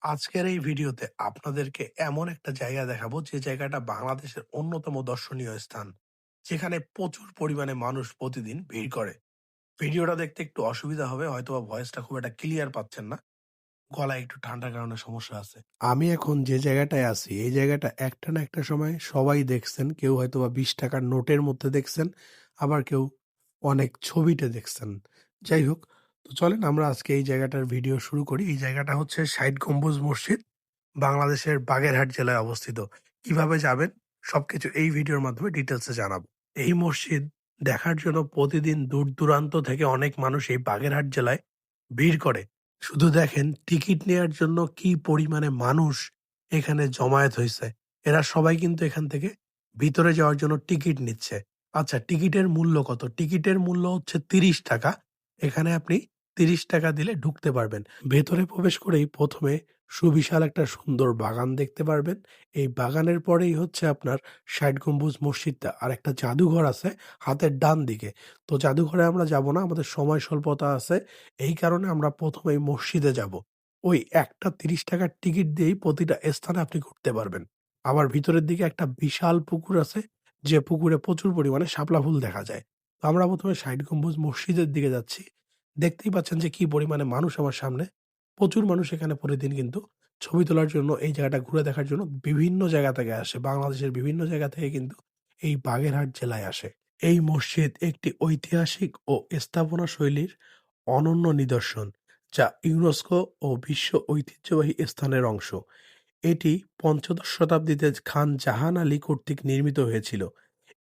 আজকের এই ভিডিওতে আপনাদেরকে এমন একটা জায়গা দেখাবো যে জায়গাটা বাংলাদেশের অন্যতম দর্শনীয় স্থান, যেখানে প্রচুর পরিমাণে মানুষ প্রতিদিন ভিড় করে। ভিডিওটা দেখতে একটু অসুবিধা হবে, হয়তোবা ভয়েসটা খুব একটা ক্লিয়ার পাচ্ছেন না, গলায় একটু ঠান্ডার কারণে সমস্যা আছে। আমি এখন যে জায়গাটায় আছি এই জায়গাটা একটা না একটা সময় সবাই দেখছেন, কেউ হয়তোবা 20 টাকার নোটের মধ্যে দেখছেন, আবার কেউ অনেক ছবিতে দেখছেন। যাই হোক, তো চলেন আমরা আজকে এই জায়গাটার ভিডিও শুরু করি। এই জায়গাটা হচ্ছে ষাট গম্বুজ মসজিদ, বাংলাদেশের বাগেরহাট জেলায় অবস্থিত। কিভাবে যাবেন সবকিছু এই ভিডিওর মাধ্যমে ডিটেলসে জানাবো। এই মসজিদ দেখার জন্য প্রতিদিন দূর দূরান্ত থেকে অনেক মানুষ এই বাগেরহাট জেলায় ভিড় করে। শুধু দেখেন টিকিট নেয়ার জন্য কি পরিমাণে মানুষ এখানে জমায়েত হইছে। এরা সবাই কিন্তু এখান থেকে ভিতরে যাওয়ার জন্য টিকিট নিচ্ছে। আচ্ছা, টিকিটের মূল্য কত? টিকিটের মূল্য হচ্ছে ৩০ টাকা। এখানে আপনি ৩০ টাকা দিলে ঢুকতে পারবেন। ভেতরে প্রবেশ করেই প্রথমে সুবিশাল একটা সুন্দর বাগান দেখতে পারবেন। এই বাগানের পরেই হচ্ছে আপনার ষাট গম্বুজ মসজিদটা। আর একটা জাদুঘর আছে হাতের ডান দিকে। তো জাদুঘরে আমরা যাব না, আমাদের সময় স্বল্পতা আছে। এই কারণে আমরা প্রথমেই মসজিদে যাব। ওই একটা ৩০ টাকার টিকিট দিয়েই প্রতিটা স্থানে আপনি ঘুরতে পারবেন। আবার ভিতরের দিকে একটা বিশাল পুকুর আছে, যে পুকুরে প্রচুর পরিমাণে শাপলা ফুল দেখা যায়। তো আমরা প্রথমে ষাট গম্বুজ মসজিদের দিকে যাচ্ছি। দেখতেই পাচ্ছেন যে কি পরিমাণে মানুষ আমার সামনে। প্রচুর মানুষ এখানে প্রতিদিন কিন্তু ছবি তোলার জন্য, এই জায়গাটা ঘুরে দেখার জন্য বিভিন্ন জায়গা থেকে আসে। বাংলাদেশের বিভিন্ন জায়গা থেকে কিন্তু এই বাগেরহাট জেলায় আসে। এই মসজিদ একটি ঐতিহাসিক ও স্থাপনা শৈলীর অনন্য নিদর্শন, যা ইউনেস্কো ও বিশ্ব ঐতিহ্যবাহী স্থানের অংশ। এটি পঞ্চদশ শতাব্দীতে খান জাহান আলী কর্তৃক নির্মিত হয়েছিল।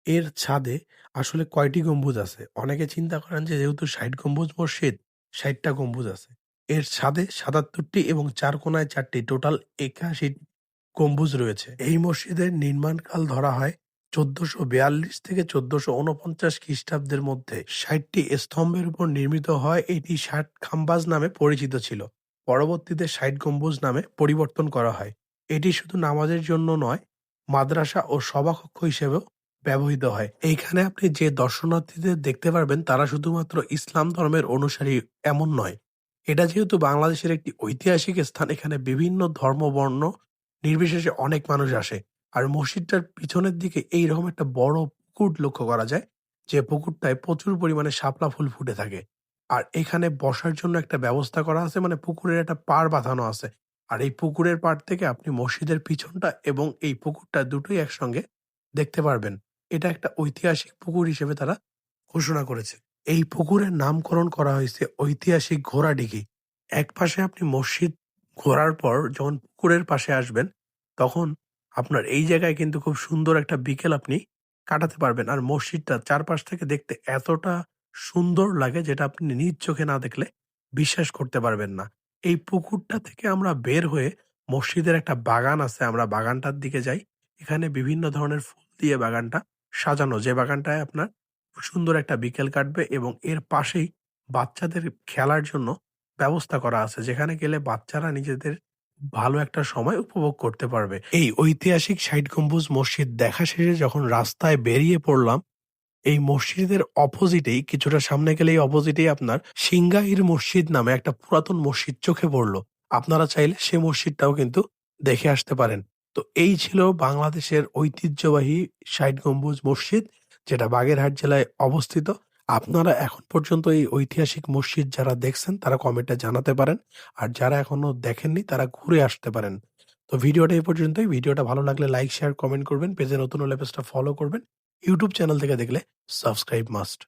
এর ছাদে আসলে কয়টি গম্বুজ আছে? অনেকে চিন্তা করেন যে যেহেতু ৬০ গম্বুজ মসজিদ, ৬০ টা গম্বুজ আছে। এর ছাদে ৭৭টি এবং ৪ কোণায় ৪ টি, টোটাল ৮১ গম্বুজ রয়েছে। এই মসজিদের নির্মাণকাল ধরা হয় ১৪৪২ থেকে ১৪৪৯ খ্রিস্টাব্দের মধ্যে। ৬০টি স্তম্ভের উপর নির্মিত হয় এটি ৬০ খাম্বাজ নামে পরিচিত ছিল। পরবর্তীতে ৬০ গম্বুজ নামে পরিবর্তন করা হয়। এটি শুধু নামাজের জন্য নয়, মাদ্রাসা ও সভাকক্ষ হিসেবেও ব্যবহৃত হয়। এইখানে আপনি যে দর্শনার্থীদের দেখতে পারবেন তারা শুধুমাত্র ইসলাম ধর্মের অনুসারী এমন নয়। এটা যেহেতু বাংলাদেশের একটি ঐতিহাসিক স্থান, এখানে বিভিন্ন ধর্ম বর্ণ নির্বিশেষে অনেক মানুষ আসে। আর মসজিদটার পিছনের দিকে এইরকম একটা বড় পুকুর লক্ষ্য করা যায়, যে পুকুরটায় প্রচুর পরিমাণে শাপলা ফুল ফুটে থাকে। আর এখানে বসার জন্য একটা ব্যবস্থা করা আছে, মানে পুকুরের একটা পাড় বাঁধানো আছে। আর এই পুকুরের পাড় থেকে আপনি মসজিদের পিছনটা এবং এই পুকুরটা দুটোই একসঙ্গে দেখতে পারবেন। এটা একটা ঐতিহাসিক পুকুর হিসেবে তারা ঘোষণা করেছে। এই পুকুরের নামকরণ করা হয়েছে ঐতিহাসিক ঘোড়াডিঘি। একপাশে আপনি মসজিদ ঘোরার পর যখন পুকুরের পাশে আসবেন, তখন আপনার এই জায়গায় কিন্তু খুব সুন্দর একটা বিকেল আপনি কাটাতে পারবেন। আর মসজিদটা চারপাশ থেকে দেখতে এতটা সুন্দর লাগে, যেটা আপনি নিজ চোখে না দেখলে বিশ্বাস করতে পারবেন না। এই পুকুরটা থেকে আমরা বের হয়ে মসজিদের একটা বাগান আছে, আমরা বাগানটার দিকে যাই। এখানে বিভিন্ন ধরনের ফুল দিয়ে বাগানটা সাজানো, যে বাগানটায় আপনার সুন্দর একটা বিকেল কাটবে এবং এর পাশেই বাচ্চাদের খেলার জন্য ব্যবস্থা করা আছে, যেখানে গেলে বাচ্চারা নিজেদের ভালো একটা সময় উপভোগ করতে পারবে। এই ঐতিহাসিক ষাট গম্বুজ মসজিদ দেখা শেষে যখন রাস্তায় বেরিয়ে পড়লাম, এই মসজিদের অপোজিটেই, কিছুটা সামনে গেলেই অপোজিটেই আপনার সিংগাইর মসজিদ নামে একটা পুরাতন মসজিদ চোখে পড়লো। আপনারা চাইলে সে মসজিদটাও কিন্তু দেখে আসতে পারেন। তো এই ছিল বাংলাদেশের ঐতিহ্যবাহী ষাট গম্বুজ মসজিদ, যেটা বাগেরহাট জেলায় অবস্থিত। আপনারা এখন পর্যন্ত এই ঐতিহাসিক মসজিদ যারা দেখছেন তারা কমেন্টে জানাতে পারেন। আর যারা এখনো দেখেননি তারা ঘুরে আসতে পারেন। তো ভিডিওটা এই পর্যন্তই। ভিডিওটা ভালো লাগলে লাইক, শেয়ার, কমেন্ট করবেন। পেজে নতুন হলে পেজটা ফলো করবেন। ইউটিউব চ্যানেল থেকে দেখলে সাবস্ক্রাইব মাস্ট।